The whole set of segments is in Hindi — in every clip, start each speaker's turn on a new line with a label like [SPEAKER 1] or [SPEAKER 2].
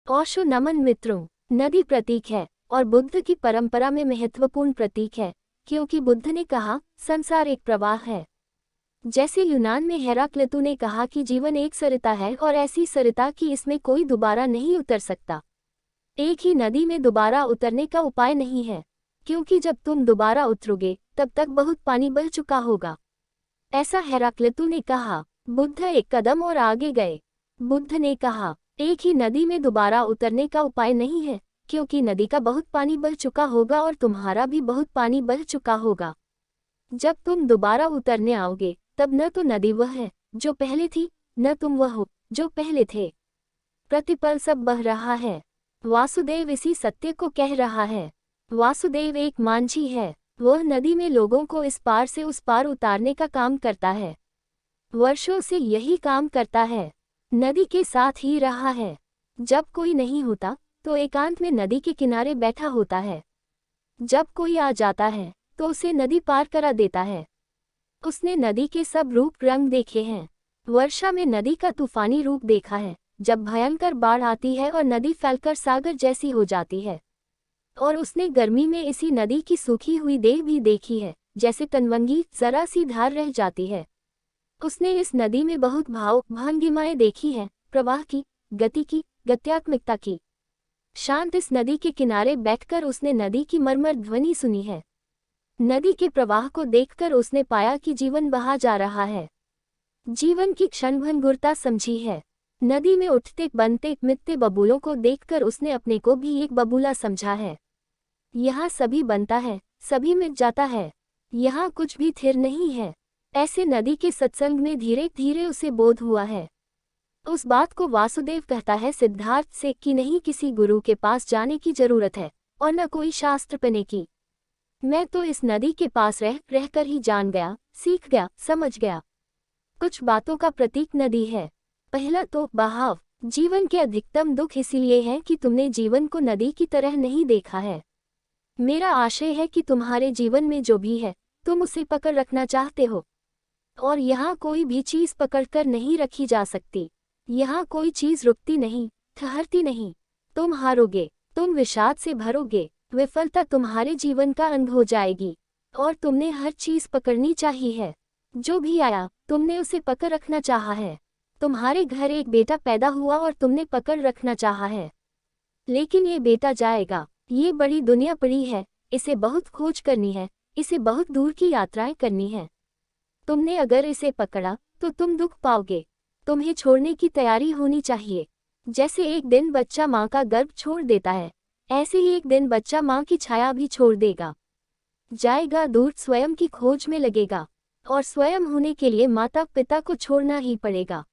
[SPEAKER 1] ओशो नमन मित्रों, नदी प्रतीक है और बुद्ध की परंपरा में महत्वपूर्ण प्रतीक है, क्योंकि बुद्ध ने कहा, संसार एक प्रवाह है। जैसे यूनान में हेराक्लितु ने कहा कि जीवन एक सरिता है और ऐसी सरिता कि इसमें कोई दोबारा नहीं उतर सकता। एक ही नदी में दोबारा उतरने का उपाय नहीं है, क्योंकि जब तुम दोबारा उतरोगे तब तक बहुत पानी बह चुका होगा। ऐसा हेराक्लितु ने कहा। बुद्ध एक कदम और आगे गए। बुद्ध ने कहा, एक ही नदी में दोबारा उतरने का उपाय नहीं है, क्योंकि नदी का बहुत पानी बह चुका होगा और तुम्हारा भी बहुत पानी बह चुका होगा। जब तुम दोबारा उतरने आओगे तब न तो नदी वह है जो पहले थी, न तुम वह हो जो पहले थे। प्रतिपल सब बह रहा है। वासुदेव इसी सत्य को कह रहा है। वासुदेव एक मांझी है। वह नदी में लोगों को इस पार से उस पार उतारने का काम करता है। वर्षों से यही काम करता है। नदी के साथ ही रहा है। जब कोई नहीं होता तो एकांत में नदी के किनारे बैठा होता है। जब कोई आ जाता है तो उसे नदी पार करा देता है। उसने नदी के सब रूप रंग देखे हैं। वर्षा में नदी का तूफानी रूप देखा है, जब भयंकर बाढ़ आती है और नदी फैलकर सागर जैसी हो जाती है। और उसने गर्मी में इसी नदी की सूखी हुई देह भी देखी है, जैसे तनवंगी जरा सी धार रह जाती है। उसने इस नदी में बहुत भाव भंगिमाएं देखी हैं, प्रवाह की, गति की, गत्यात्मिकता की। शांत इस नदी के किनारे बैठकर उसने नदी की मरमर ध्वनि सुनी है। नदी के प्रवाह को देखकर उसने पाया कि जीवन बहा जा रहा है। जीवन की क्षणभंगुरता समझी है। नदी में उठते बनते मिटते बबूलों को देखकर उसने अपने को भी एक बबूला समझा है। यहाँ सभी बनता है, सभी मिट जाता है। यहाँ कुछ भी थिर नहीं है। ऐसे नदी के सत्संग में धीरे धीरे उसे बोध हुआ है। उस बात को वासुदेव कहता है सिद्धार्थ से कि नहीं किसी गुरु के पास जाने की जरूरत है और न कोई शास्त्र पढ़ने की। मैं तो इस नदी के पास रहकर ही जान गया, सीख गया, समझ गया। कुछ बातों का प्रतीक नदी है। पहला तो बहाव। जीवन के अधिकतम दुख इसीलिए है कि तुमने जीवन को नदी की तरह नहीं देखा है। मेरा आशय है कि तुम्हारे जीवन में जो भी है तुम उसे पकड़ रखना चाहते हो, और यहाँ कोई भी चीज पकड़कर नहीं रखी जा सकती। यहाँ कोई चीज रुकती नहीं, ठहरती नहीं। तुम हारोगे, तुम विषाद से भरोगे, विफलता तुम्हारे जीवन का अंग हो जाएगी, और तुमने हर चीज पकड़नी चाहिए है। जो भी आया तुमने उसे पकड़ रखना चाहा है। तुम्हारे घर एक बेटा पैदा हुआ और तुमने पकड़ रखना चाहा है, लेकिन ये बेटा जाएगा। ये बड़ी दुनिया पड़ी है, इसे बहुत खोज करनी है, इसे बहुत दूर की यात्राएं करनी है। तुमने अगर इसे पकड़ा तो तुम दुख पाओगे। तुम्हें छोड़ने की तैयारी होनी चाहिए। जैसे एक दिन बच्चा माँ का गर्भ छोड़ देता है, ऐसे ही एक दिन बच्चा माँ की छाया भी छोड़ देगा, जाएगा दूर, स्वयं की खोज में लगेगा, और स्वयं होने के लिए माता पिता को छोड़ना ही पड़ेगा।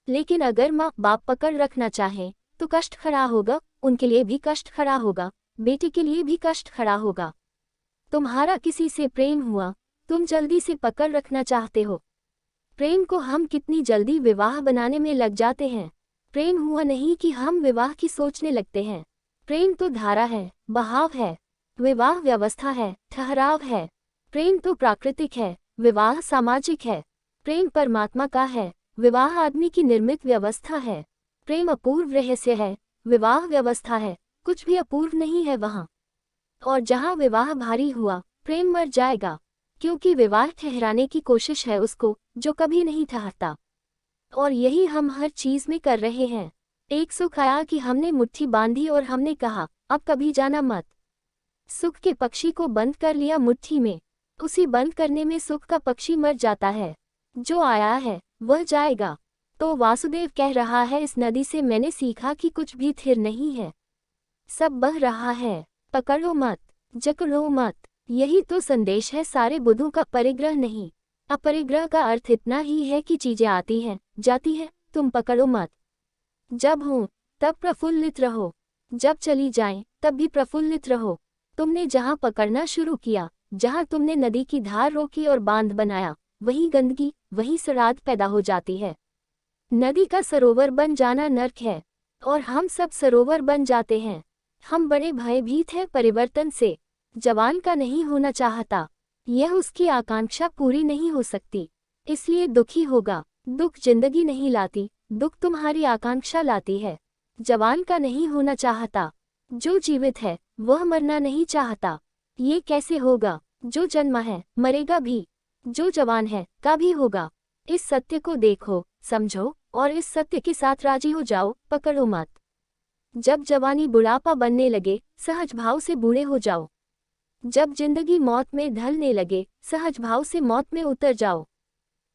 [SPEAKER 1] लेकिन अगर माँ बाप पकड़ रखना चाहें तो कष्ट खड़ा होगा, उनके लिए भी कष्ट खड़ा होगा, बेटे के लिए भी कष्ट खड़ा होगा। तुम्हारा किसी से प्रेम हुआ, तुम जल्दी से पकड़ रखना चाहते हो। प्रेम को हम कितनी जल्दी विवाह बनाने में लग जाते हैं। प्रेम हुआ नहीं कि हम विवाह की सोचने लगते हैं। प्रेम तो धारा है, बहाव है। विवाह व्यवस्था है, ठहराव है। प्रेम तो प्राकृतिक है, विवाह सामाजिक है। प्रेम परमात्मा का है, विवाह आदमी की निर्मित व्यवस्था है। प्रेम अपूर्व रहस्य है, विवाह व्यवस्था है, कुछ भी अपूर्व नहीं है वहाँ। और जहाँ विवाह भारी हुआ, प्रेम मर जाएगा, क्योंकि विवाह ठहराने की कोशिश है उसको जो कभी नहीं ठहरता। और यही हम हर चीज में कर रहे हैं। एक सुख आया कि हमने मुट्ठी बांधी और हमने कहा अब कभी जाना मत। सुख के पक्षी को बंद कर लिया मुट्ठी में, उसी बंद करने में सुख का पक्षी मर जाता है। जो आया है वह जाएगा। तो वासुदेव कह रहा है, इस नदी से मैंने सीखा कि कुछ भी थिर नहीं है, सब बह रहा है। पकड़ो मत, जकड़ो मत। यही तो संदेश है सारे बुद्धों का। परिग्रह नहीं, अपरिग्रह का अर्थ इतना ही है कि चीजें आती हैं, जाती हैं, तुम पकड़ो मत। जब हो तब प्रफुल्लित रहो, जब चली जाएं तब भी प्रफुल्लित रहो। तुमने जहां पकड़ना शुरू किया, जहां तुमने नदी की धार रोकी और बांध बनाया, वहीं गंदगी, वहीं सराद पैदा हो जाती है। नदी का सरोवर बन जाना नर्क है, और हम सब सरोवर बन जाते हैं। हम बड़े भयभीत हैं परिवर्तन से। जवान का नहीं होना चाहता, यह उसकी आकांक्षा पूरी नहीं हो सकती, इसलिए दुखी होगा। दुख जिंदगी नहीं लाती, दुख तुम्हारी आकांक्षा लाती है। जवान का नहीं होना चाहता। जो जीवित है वह मरना नहीं चाहता। ये कैसे होगा? जो जन्मा है मरेगा भी, जो जवान है का भी होगा। इस सत्य को देखो, समझो और इस सत्य के साथ राजी हो जाओ, पकड़ो मत। जब जवानी बुढ़ापा बनने लगे, सहज भाव से बूढ़े हो जाओ। जब जिंदगी मौत में ढलने लगे, सहज भाव से मौत में उतर जाओ।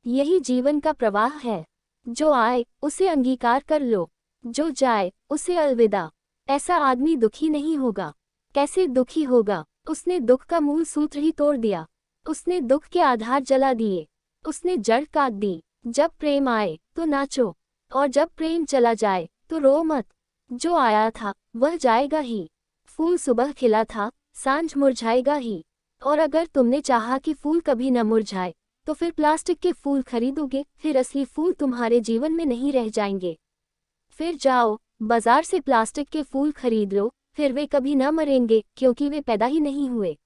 [SPEAKER 1] यही जीवन का प्रवाह है। जो आए उसे अंगीकार कर लो, जो जाए उसे अलविदा। ऐसा आदमी दुखी नहीं होगा। कैसे दुखी होगा? उसने दुख का मूल सूत्र ही तोड़ दिया। उसने दुख के आधार जला दिए, उसने जड़ काट दी। जब प्रेम आए तो नाचो, और जब प्रेम चला जाए तो रो मत। जो आया था वह जाएगा ही। फूल सुबह खिला था, सांझ मुरझाएगा ही। और अगर तुमने चाहा कि फूल कभी न मुरझाए, तो फिर प्लास्टिक के फूल खरीदोगे, फिर असली फूल तुम्हारे जीवन में नहीं रह जाएंगे। फिर जाओ बाजार से प्लास्टिक के फूल खरीद लो, फिर वे कभी न मरेंगे क्योंकि वे पैदा ही नहीं हुए।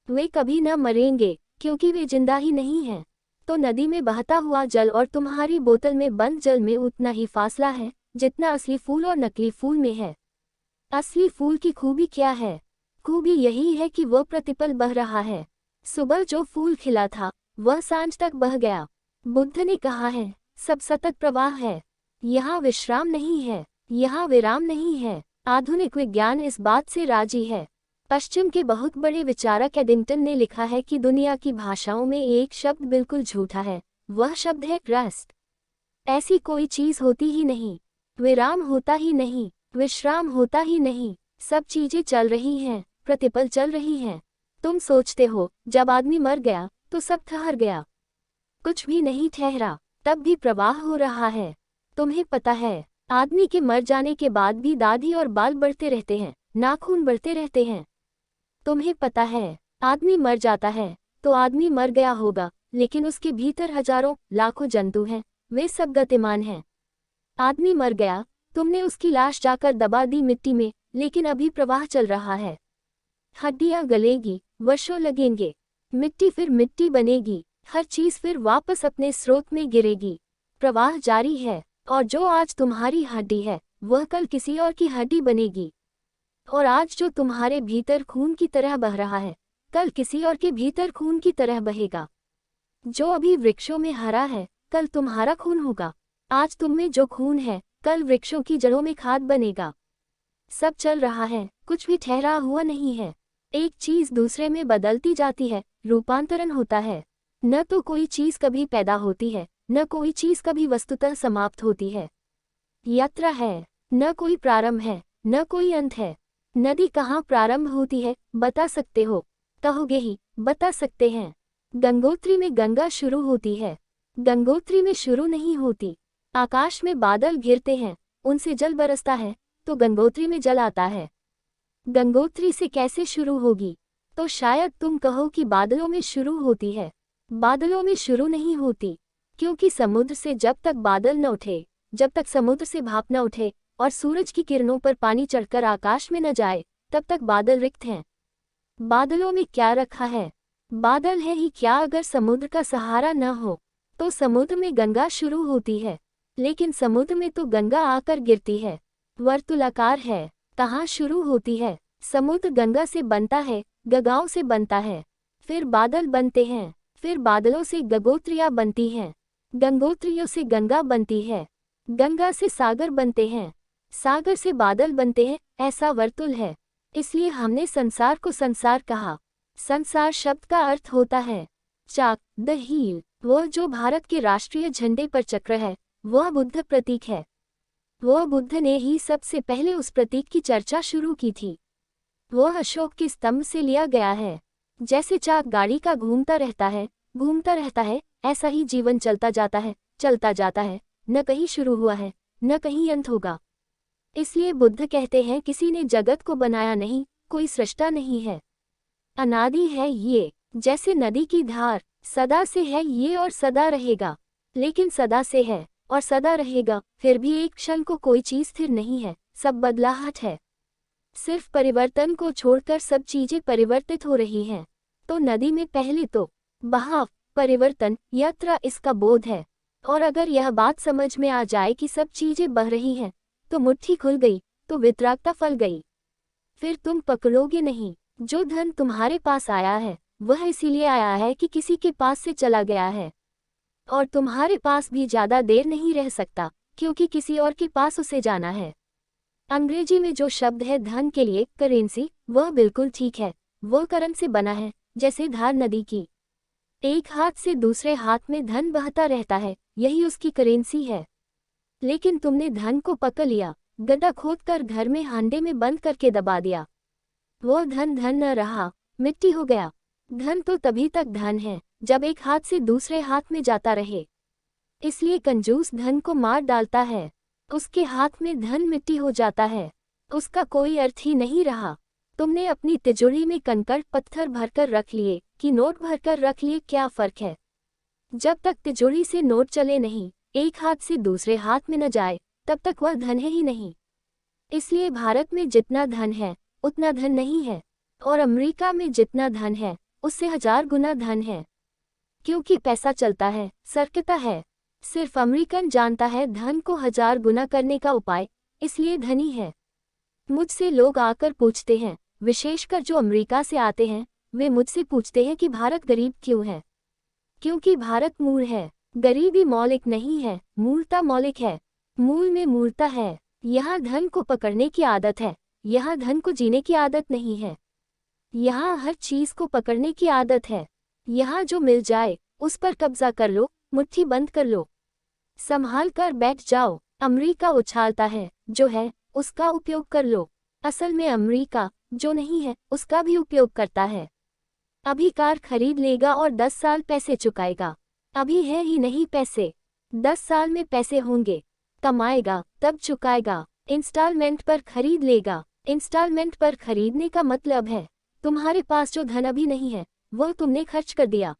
[SPEAKER 1] वे कभी न मरेंगे क्योंकि वे जिंदा ही नहीं हैं। तो नदी में बहता हुआ जल और तुम्हारी बोतल में बंद जल में उतना ही फासला है जितना असली फूल और नकली फूल में है। असली फूल की खूबी क्या है? खूबी यही है कि वह प्रतिपल बह रहा है। सुबह जो फूल खिला था वह सांझ तक बह गया। बुद्ध ने कहा है, सब सतत प्रवाह है। यहाँ विश्राम नहीं है, यहाँ विराम नहीं है। आधुनिक विज्ञान इस बात से राजी है। पश्चिम के बहुत बड़े विचारक एडिंगटन ने लिखा है कि दुनिया की भाषाओं में एक शब्द बिल्कुल झूठा है, वह शब्द है रेस्ट। ऐसी कोई चीज होती ही नहीं, विराम होता ही नहीं, विश्राम होता ही नहीं। सब चीजें चल रही हैं, प्रतिपल चल रही हैं। तुम सोचते हो जब आदमी मर गया तो सब ठहर गया। कुछ भी नहीं ठहरा, तब भी प्रवाह हो रहा है। तुम्हें पता है, आदमी के मर जाने के बाद भी दाढ़ी और बाल बढ़ते रहते हैं, नाखून बढ़ते रहते हैं। तुम्हें पता है, आदमी मर जाता है तो आदमी मर गया होगा, लेकिन उसके भीतर हजारों लाखों जंतु हैं, वे सब गतिमान हैं। आदमी मर गया, तुमने उसकी लाश जाकर दबा दी मिट्टी में, लेकिन अभी प्रवाह चल रहा है। हड्डियां गलेगी, वर्षों लगेंगे, मिट्टी फिर मिट्टी बनेगी, हर चीज फिर वापस अपने स्रोत में गिरेगी। प्रवाह जारी है, और जो आज तुम्हारी हड्डी है वह कल किसी और की हड्डी बनेगी। और आज जो तुम्हारे भीतर खून की तरह बह रहा है, कल किसी और के भीतर खून की तरह बहेगा। जो अभी वृक्षों में हरा है, कल तुम्हारा खून होगा। आज तुम में जो खून है, कल वृक्षों की जड़ों में खाद बनेगा। सब चल रहा है, कुछ भी ठहरा हुआ नहीं है। एक चीज दूसरे में बदलती जाती है, रूपांतरण होता है। न तो कोई चीज कभी पैदा होती है, न कोई चीज कभी वस्तुतः समाप्त होती है। यात्रा है, न कोई प्रारंभ है, न कोई अंत है। नदी कहाँ प्रारंभ होती है बता सकते हो? कहोगे ही, बता सकते हैं। गंगोत्री में गंगा शुरू होती है, गंगोत्री में शुरू नहीं होती। आकाश में बादल घिरते हैं, उनसे जल बरसता है, तो गंगोत्री में जल आता है। गंगोत्री से कैसे शुरू होगी? तो शायद तुम कहो कि बादलों में शुरू होती है। बादलों में शुरू नहीं होती, क्योंकि समुद्र से जब तक बादल न उठे, जब तक समुद्र से भाप न उठे और सूरज की किरणों पर पानी चढ़कर आकाश में न जाए, तब तक बादल रिक्त हैं। बादलों में क्या रखा है? बादल है ही क्या अगर समुद्र का सहारा न हो? तो समुद्र में गंगा शुरू होती है, लेकिन समुद्र में तो गंगा आकर गिरती है। वर्तुलाकार है, कहाँ शुरू होती है? समुद्र गंगा से बनता है, गंगाओं से बनता है, फिर बादल बनते हैं, फिर बादलों से गंगोत्रियां बनती हैं, गंगोत्रियों से गंगा बनती है, गंगा से सागर बनते हैं, सागर से बादल बनते हैं। ऐसा वर्तुल है, इसलिए हमने संसार को संसार कहा। संसार शब्द का अर्थ होता है चाक, द हील। वह जो भारत के राष्ट्रीय झंडे पर चक्र है, वह बुद्ध प्रतीक है। वह बुद्ध ने ही सबसे पहले उस प्रतीक की चर्चा शुरू की थी। वह अशोक के स्तंभ से लिया गया है। जैसे चाक गाड़ी का घूमता रहता है, घूमता रहता है, ऐसा ही जीवन चलता जाता है, चलता जाता है, न कहीं शुरू हुआ है, न कहीं अंत होगा। इसलिए बुद्ध कहते हैं किसी ने जगत को बनाया नहीं, कोई सृष्टा नहीं है। अनादि है ये, जैसे नदी की धार, सदा से है ये और सदा रहेगा। लेकिन सदा से है और सदा रहेगा, फिर भी एक क्षण को कोई चीज स्थिर नहीं है, सब बदलाहट है। सिर्फ परिवर्तन को छोड़कर सब चीजें परिवर्तित हो रही हैं। तो नदी में पहले तो बहाव, परिवर्तन, यात्रा, इसका बोध है। और अगर यह बात समझ में आ जाए कि सब चीजें बह रही हैं, तो मुट्ठी खुल गई, तो वितरागता फल गई। फिर तुम पकड़ोगे नहीं। जो धन तुम्हारे पास आया है वह इसीलिए आया है कि किसी के पास से चला गया है, और तुम्हारे पास भी ज्यादा देर नहीं रह सकता, क्योंकि किसी और के पास उसे जाना है। अंग्रेजी में जो शब्द है धन के लिए करेंसी, वह बिल्कुल ठीक है। वह करम से बना है, जैसे धार नदी की। एक हाथ से दूसरे हाथ में धन बहता रहता है, यही उसकी करेंसी है। लेकिन तुमने धन को पकड़ लिया, गड्ढा खोदकर घर में हांडे में बंद करके दबा दिया। वह धन धन न रहा, मिट्टी हो गया। धन तो तभी तक धन है जब एक हाथ से दूसरे हाथ में जाता रहे। इसलिए कंजूस धन को मार डालता है, उसके हाथ में धन मिट्टी हो जाता है, उसका कोई अर्थ ही नहीं रहा। तुमने अपनी तिजोरी में कंकड़ पत्थर भरकर रख लिए कि नोट भरकर रख लिए, क्या फर्क है? जब तक तिजोरी से नोट चले नहीं, एक हाथ से दूसरे हाथ में न जाए, तब तक वह धन है ही नहीं। इसलिए भारत में जितना धन है उतना धन नहीं है, और अमेरिका में जितना धन है उससे 1000 गुना धन है। क्योंकि पैसा चलता है, सरकता है। सिर्फ अमेरिकन जानता है धन को 1000 गुना करने का उपाय, इसलिए धनी है। मुझसे लोग आकर पूछते हैं, विशेषकर जो अमेरिका से आते हैं, वे मुझसे पूछते हैं कि भारत गरीब क्यों है। क्योंकि भारत मूल है। गरीबी मौलिक नहीं है, मूलता मौलिक है। मूल में मूलता है। यहाँ धन को पकड़ने की आदत है, यहाँ धन को जीने की आदत नहीं है। यहाँ हर चीज को पकड़ने की आदत है। यहाँ जो मिल जाए उस पर कब्जा कर लो, मुट्ठी बंद कर लो, संभाल कर बैठ जाओ। अमेरिका उछालता है, जो है उसका उपयोग कर लो। असल में अमेरिका जो नहीं है उसका भी उपयोग करता है। अभी कार खरीद लेगा और 10 साल पैसे चुकाएगा। अभी है ही नहीं पैसे, 10 साल में पैसे होंगे। कमाएगा तब चुकाएगा। इंस्टॉलमेंट पर खरीद लेगा। इंस्टॉलमेंट पर खरीदने का मतलब है तुम्हारे पास जो धन अभी नहीं है वह तुमने खर्च कर दिया।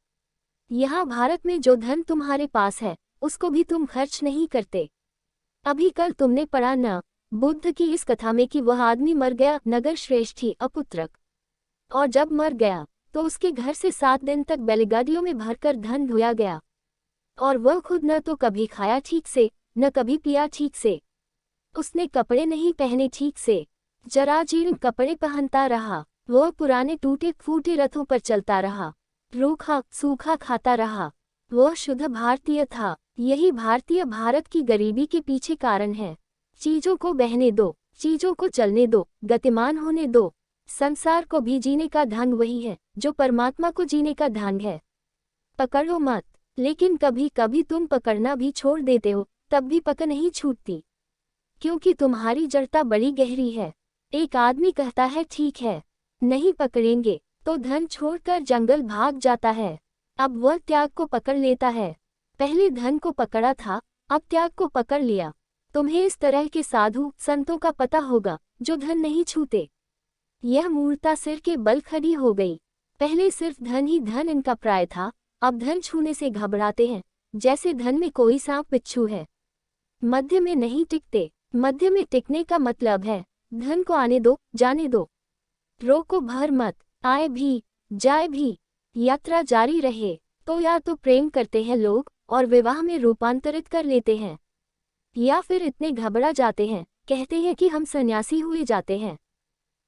[SPEAKER 1] यहाँ भारत में जो धन तुम्हारे पास है उसको भी तुम खर्च नहीं करते। अभी कल तुमने पढ़ा न बुद्ध की इस कथा में कि वह आदमी मर गया, नगर श्रेष्ठी अपुत्रक, और जब मर गया तो उसके घर से 7 दिन तक बैलगाड़ियों में भरकर धन ढोया गया, और वह खुद न तो कभी खाया ठीक से, न कभी पिया ठीक से। उसने कपड़े नहीं पहने ठीक से, जराजीर्ण कपड़े पहनता रहा। वह पुराने टूटे फूटे रथों पर चलता रहा, रूखा सूखा खाता रहा। वह शुद्ध भारतीय था। यही भारतीय भारत की गरीबी के पीछे कारण है। चीजों को बहने दो, चीजों को चलने दो, गतिमान होने दो। संसार को भी जीने का ढंग वही है जो परमात्मा को जीने का ढंग है। पकड़ो मत। लेकिन कभी कभी तुम पकड़ना भी छोड़ देते हो, तब भी पकड़ नहीं छूटती, क्योंकि तुम्हारी जड़ता बड़ी गहरी है। एक आदमी कहता है ठीक है, नहीं पकड़ेंगे, तो धन छोड़कर जंगल भाग जाता है। अब वह त्याग को पकड़ लेता है। पहले धन को पकड़ा था, अब त्याग को पकड़ लिया। तुम्हें इस तरह के साधु संतों का पता होगा जो धन नहीं छूते। यह मूर्ता सिर के बल खड़ी हो गई। पहले सिर्फ धन ही धन इनका प्राय था, अब धन छूने से घबराते हैं, जैसे धन में कोई सांप बिच्छू है। मध्य में नहीं टिकते। मध्य में टिकने का मतलब है धन को आने दो, जाने दो, रोको भर मत। आए भी जाए भी, यात्रा जारी रहे। तो या तो प्रेम करते हैं लोग और विवाह में रूपांतरित कर लेते हैं, या फिर इतने घबरा जाते हैं, कहते हैं कि हम सन्यासी हुए जाते हैं।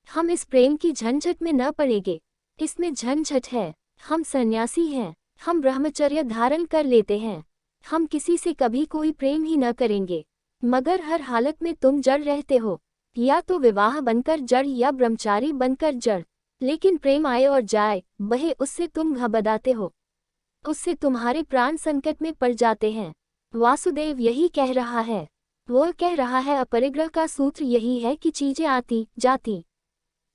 [SPEAKER 1] हम इस प्रेम की झंझट में न पड़ेंगे, इसमें झंझट है। हम सन्यासी हैं, हम ब्रह्मचर्य धारण कर लेते हैं, हम किसी से कभी कोई प्रेम ही न करेंगे। मगर हर हालत में तुम जड़ रहते हो, या तो विवाह बनकर जड़ या ब्रह्मचारी बनकर जड़। लेकिन प्रेम आए और जाए, बहे, उससे तुम घबराते हो, उससे तुम्हारे प्राण संकट में पड़ जाते हैं। वासुदेव यही कह रहा है। वह कह रहा है अपरिग्रह का सूत्र यही है कि चीजें आती जाती,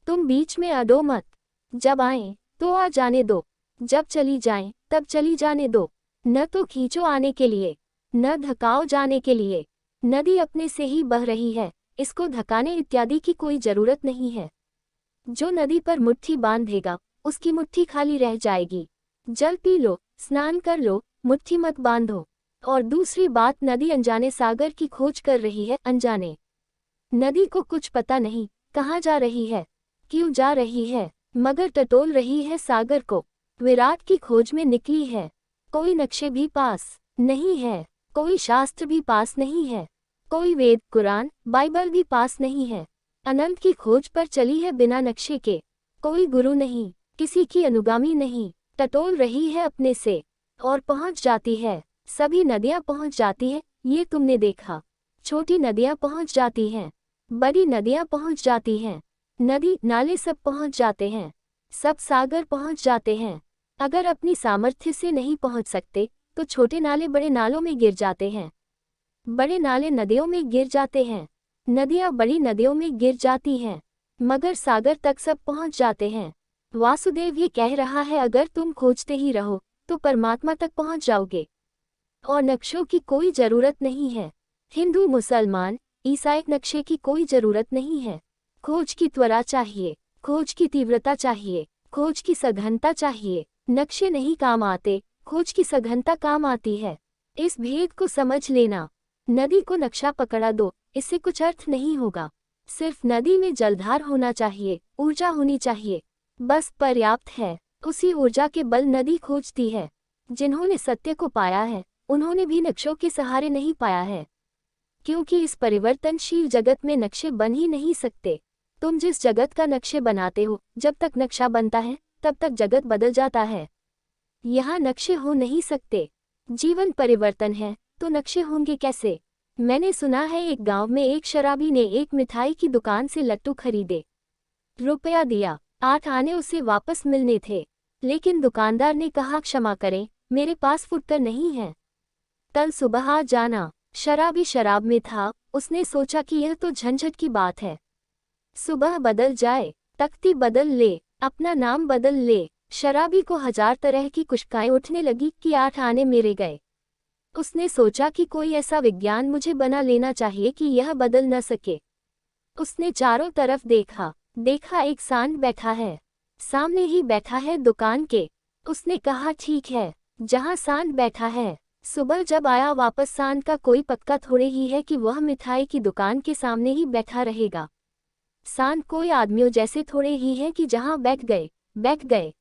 [SPEAKER 1] तुम बीच में अड़ो मत। जब आए तो आ जाने दो, जब चली जाएं तब चली जाने दो। न तो खींचो आने के लिए, न धकाओ जाने के लिए। नदी अपने से ही बह रही है, इसको धकाने इत्यादि की कोई जरूरत नहीं है। जो नदी पर मुट्ठी बांधेगा उसकी मुट्ठी खाली रह जाएगी। जल पी लो, स्नान कर लो, मुट्ठी मत बांधो। और दूसरी बात, नदी अनजाने सागर की खोज कर रही है। अनजाने नदी को कुछ पता नहीं कहाँ जा रही है, क्यों जा रही है, मगर टटोल रही है सागर को। विराट की खोज में निकली है। कोई नक्शे भी पास नहीं है, कोई शास्त्र भी पास नहीं है, कोई वेद, कुरान, बाइबल भी पास नहीं है। अनंत की खोज पर चली है बिना नक्शे के। कोई गुरु नहीं, किसी की अनुगामी नहीं, टटोल रही है अपने से और पहुंच जाती है। सभी नदियां पहुंच जाती है, ये तुमने देखा। छोटी नदियां पहुंच जाती हैं, बड़ी नदियां पहुंच जाती हैं, नदी नाले सब पहुंच जाते हैं, सब सागर पहुंच जाते हैं। अगर अपनी सामर्थ्य से नहीं पहुंच सकते तो छोटे नाले बड़े नालों में गिर जाते हैं, बड़े नाले नदियों में गिर जाते हैं, नदियां बड़ी नदियों में गिर जाती हैं, मगर सागर तक सब पहुंच जाते हैं। वासुदेव ये कह रहा है, अगर तुम खोजते ही रहो तो परमात्मा तक पहुंच जाओगे और नक्शों की कोई जरूरत नहीं है। हिंदू, मुसलमान, ईसाई, नक्शे की कोई जरूरत नहीं है। खोज की त्वरा चाहिए, खोज की तीव्रता चाहिए, खोज की सघनता चाहिए। नक्शे नहीं काम आते, खोज की सघनता काम आती है। इस भेद को समझ लेना। नदी को नक्शा पकड़ा दो, इससे कुछ अर्थ नहीं होगा। सिर्फ नदी में जलधार होना चाहिए, ऊर्जा होनी चाहिए, बस पर्याप्त है। उसी ऊर्जा के बल नदी खोजती है। जिन्होंने सत्य को पाया है उन्होंने भी नक्शों के सहारे नहीं पाया है, क्योंकि इस परिवर्तनशील जगत में नक्शे बन ही नहीं सकते। तुम जिस जगत का नक्शे बनाते हो, जब तक नक्शा बनता है तब तक जगत बदल जाता है। यहाँ नक्शे हो नहीं सकते। जीवन परिवर्तन है तो नक्शे होंगे कैसे? मैंने सुना है एक गांव में एक शराबी ने एक मिठाई की दुकान से लट्टू खरीदे, रुपया दिया, 8 आने उसे वापस मिलने थे, लेकिन दुकानदार ने कहा, क्षमा करें, मेरे पास फुटकर नहीं है, कल सुबह आ जाना। शराबी शराब में था, उसने सोचा कि यह तो झंझट की बात है, सुबह बदल जाए, तख्ती बदल ले, अपना नाम बदल ले। शराबी को 1000 तरह की कुशकाएं उठने लगी कि 8 आने मेरे गए। उसने सोचा कि कोई ऐसा विज्ञान मुझे बना लेना चाहिए कि यह बदल न सके। उसने चारों तरफ देखा, देखा एक सांड बैठा है, सामने ही बैठा है दुकान के। उसने कहा, ठीक है, जहां सांड बैठा है। सुबह जब आया वापस, सांड का कोई पक्का थोड़े ही है कि वह मिठाई की दुकान के सामने ही बैठा रहेगा। सांड कोई आदमियों जैसे थोड़े ही है कि जहां बैठ गए बैठ गए।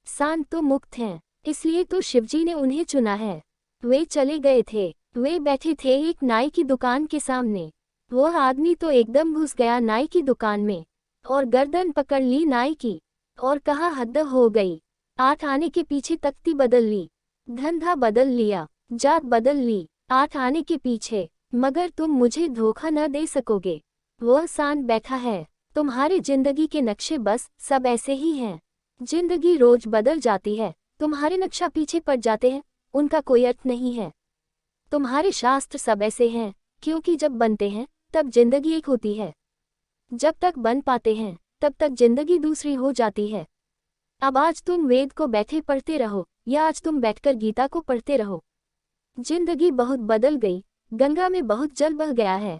[SPEAKER 1] सांड तो मुक्त हैं, इसलिए तो शिवजी ने उन्हें चुना है। वे चले गए थे, वे बैठे थे एक नाई की दुकान के सामने। वह आदमी तो एकदम घुस गया नाई की दुकान में और गर्दन पकड़ ली नाई की और कहा, हद हो गई। 8 आने के पीछे तख्ती बदल ली, धंधा बदल लिया, जात बदल ली, 8 आने के पीछे, मगर तुम मुझे धोखा न दे सकोगे। वह सांड बैठा है। तुम्हारी जिंदगी के नक्शे बस सब ऐसे ही हैं। जिंदगी रोज बदल जाती है, तुम्हारे नक्शा पीछे पड़ जाते हैं, उनका कोई अर्थ नहीं है। तुम्हारे शास्त्र सब ऐसे हैं, क्योंकि जब बनते हैं तब जिंदगी एक होती है, जब तक बन पाते हैं तब तक जिंदगी दूसरी हो जाती है। अब आज तुम वेद को बैठे पढ़ते रहो या आज तुम बैठकर गीता को पढ़ते रहो, जिंदगी बहुत बदल गई, गंगा में बहुत जल बह गया है।